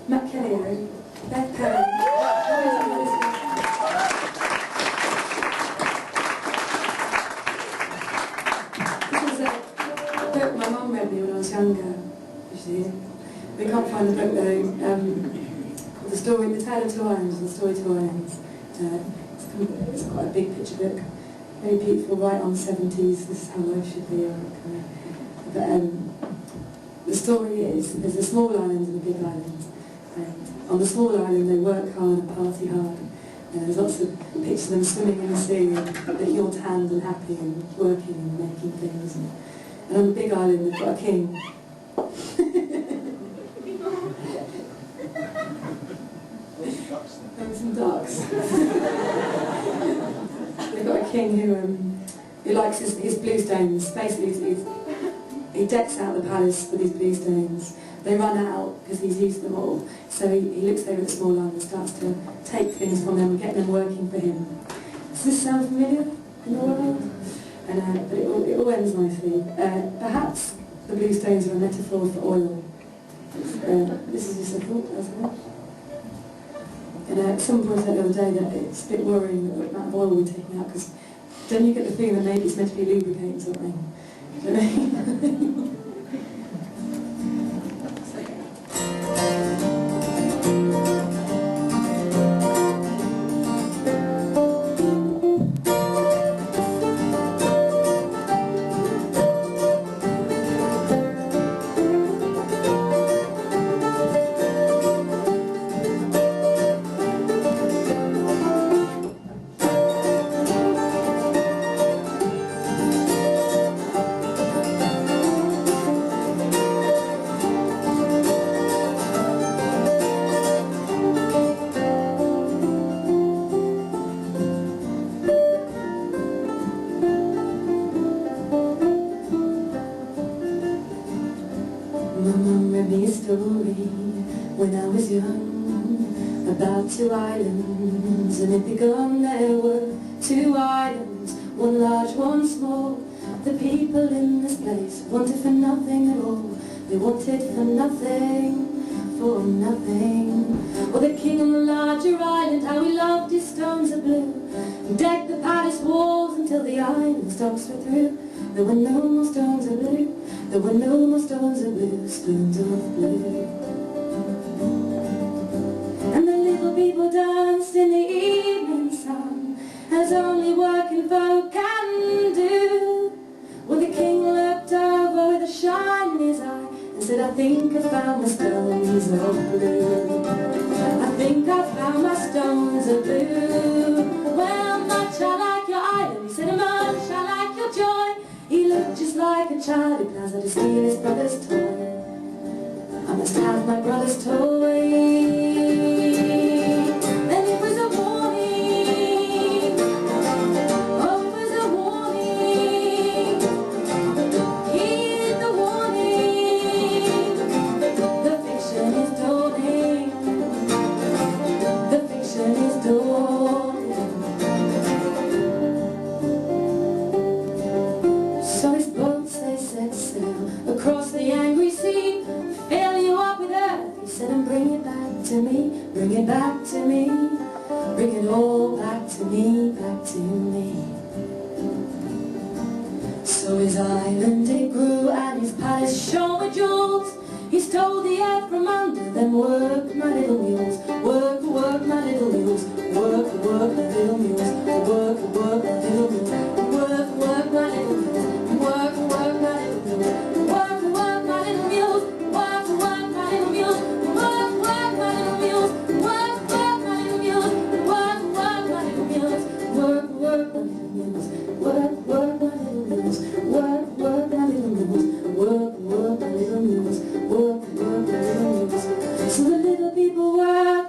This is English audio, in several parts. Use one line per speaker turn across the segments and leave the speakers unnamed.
Matt Kelly, Beth Perry. This is a book my mum read me when I was younger. We can't find the book though. The story, The Tale of Two Islands, the story Two Islands. It's quite a big picture book. Very beautiful, right on 70s. This is how life should be. But the story is, there's a small island and a big island. And on the small island they work hard and party hard. And there's lots of pictures of them swimming in the sea, looking all tanned and happy and working and making things. And on the big island they've got a king. And some ducks. They've got a king who likes his blue stones. Basically, he decks out the palace with his blue stones. They run out because he's used them all. So he looks over at the small island and starts to take things from them and get them working for him. Does this sound familiar in the world? And, but it all ends nicely. Perhaps the blue stones are a metaphor for oil. This is just a thought, isn't it? And someone pointed out the other day that it's a bit worrying the amount of oil we're taking out, because don't you get the feeling that maybe it's meant to be lubricating something? Do you know what I mean? When I was young, about two islands, and it begun there were two islands, one large, one small. The people in this place wanted for nothing at all. They wanted for nothing, for nothing. Well, the king on the larger island, how he loved his stones of blue, and decked the palace walls until the iron stocks were through. There were no more stones of blue, there were no more stones of blue, stones of blue. And the little people danced in the evening sun, as only working folk can do. Well, the king looked over with a shine in his eye and said, I think I found my stones of blue. I think I found my stones of blue. Well, much I like your island, he said, much I like your joy. He looked just like a child who plans how to steal his brother's toy. I must have my brother's toy. Then it was a warning. Oh, it was a warning. Heed the warning. The fiction is dawning. The fiction is dawning. So his boats they set sail across the angry sea. Fill you up with earth, he said, and bring it back to me, bring it back to me, bring it all back to me, back to me. So his island it grew and his palace shone with jewels. He stole the earth from under them. Work, my little mules, work, work, my little mules, work, work, my little mules, work, work, my little mules, work, work, my little mules, work, work, my little mules, work, work, my little mules, work, work, my little mules, work, work, my little mules, work, work, my little mules, work, work, my little mules, work, work, my little mules, work, work, my little mules, work, work, my little mules, work, work, my little mules, work, work, my little mules. So the little people work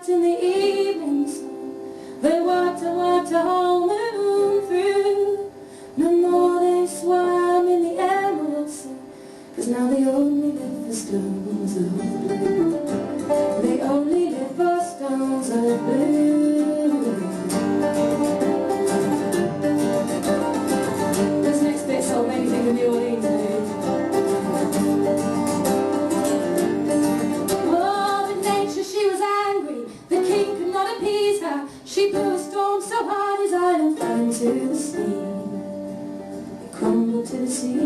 she was angry, the king could not appease her. She blew a storm so hard his island fell into the sea. It crumbled to the sea.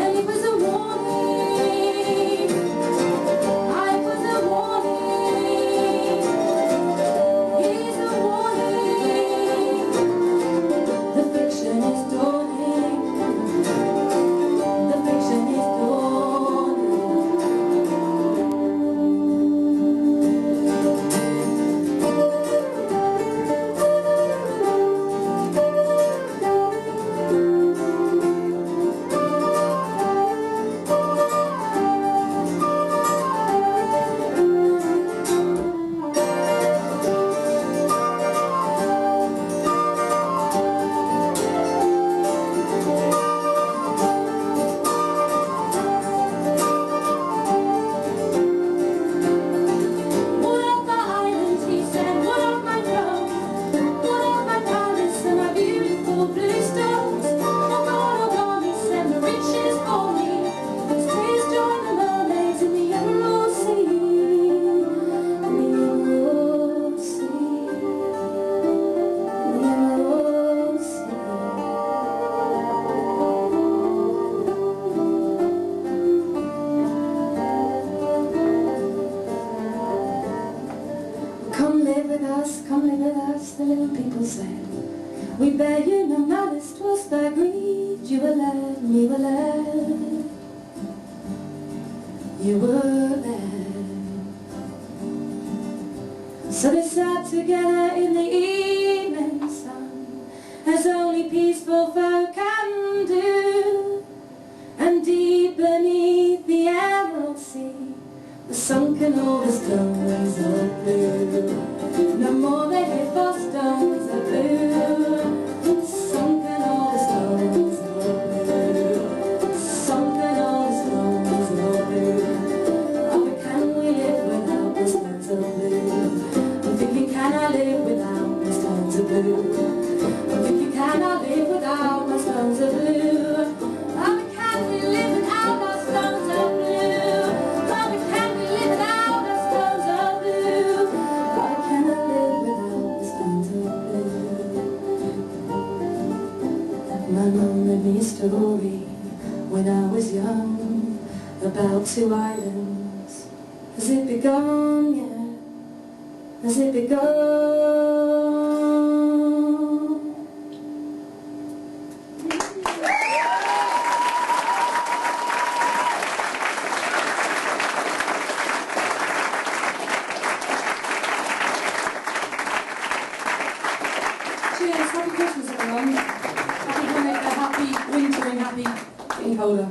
And it was a warning. It was a warning. It's a warning. The fiction is dawning. The fiction is come live with us, the little people said. We bear you no malice, 'twas thy greed. You were led, we were led. You were led. So they sat together in the evening sun, as only peaceful folk can do. And deep beneath the emerald sea, the sunken all the stones of blue. No more they hit for stones of blue. Sunken all the stones of blue. Sunken all the stones of blue. Oh, but can we live without the stones of blue? I'm thinking, can I live without the stones of blue? I'm thinking, can I live without my stones of blue? Oh, but can we live without our stones of blue? Oh, but can we live without our stones of blue? Why can I live without the stones of blue? My mum read me a story when I was young about two islands. Has it begun yet? Has it begun? Cheers, happy Christmas everyone. Happy Hanukkah, happy winter and happy getting colder.